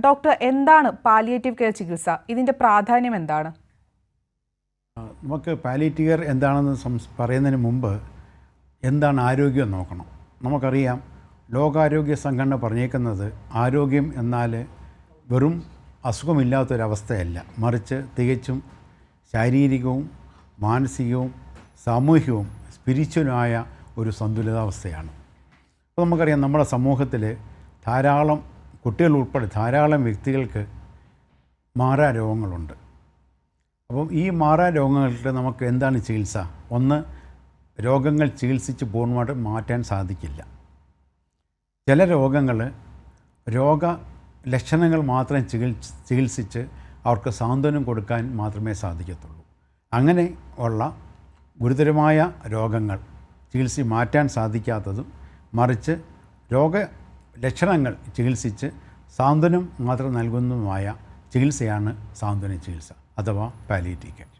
Doctor, എന്താണ് palliative care ചികിത്സ? ഇതിൻ്റെ പ്രാധാന്യം എന്താണ്? നമുക്ക് പാലിയേറ്റീവ് കെയർ എന്താണെന്ന് പറയുന്നതിന് മുമ്പ് എന്താണ് ആരോഗ്യം നോക്കണം. നമുക്കറിയാം, ലോകാരോഗ്യ സംഘടന പറഞ്ഞേക്കുന്നത് ആരോഗ്യം എന്നാൽ വെറും അസുഖമില്ലാത്തൊരവസ്ഥയല്ല, മറിച്ച് തികച്ചും ശാരീരികവും മാനസികവും സാമൂഹികവും സ്പിരിച്വലുമായ ഒരു സന്തുലിതാവസ്ഥയാണ്. അപ്പോൾ നമുക്കറിയാം, നമ്മുടെ സമൂഹത്തിൽ ധാരാളം കുട്ടികൾ ഉൾപ്പെടെ ധാരാളം വ്യക്തികൾക്ക് മാറാരോഗങ്ങളുണ്ട്. അപ്പം ഈ മാറാരോഗങ്ങൾക്ക് നമുക്ക് എന്താണ് ചികിത്സ? ഒന്ന്, രോഗങ്ങൾ ചികിത്സിച്ച് പൂർണ്ണമായിട്ട് മാറ്റാൻ സാധിക്കില്ല. ചില രോഗങ്ങൾ രോഗലക്ഷണങ്ങൾ മാത്രം ചികിത്സിച്ച് അവർക്ക് സാന്ത്വനം കൊടുക്കാൻ മാത്രമേ സാധിക്കത്തുള്ളൂ. അങ്ങനെ ഉള്ള ഗുരുതരമായ രോഗങ്ങൾ ചികിത്സിച്ച് മാറ്റാൻ സാധിക്കാത്തതും, മറിച്ച് രോഗലക്ഷണങ്ങൾ ചികിത്സിച്ച് സാന്ത്വനം മാത്രം നൽകുന്നതുമായ ചികിത്സയാണ് സാന്ത്വന ചികിത്സ അഥവാ പാലിയേറ്റീവ് കെയർ.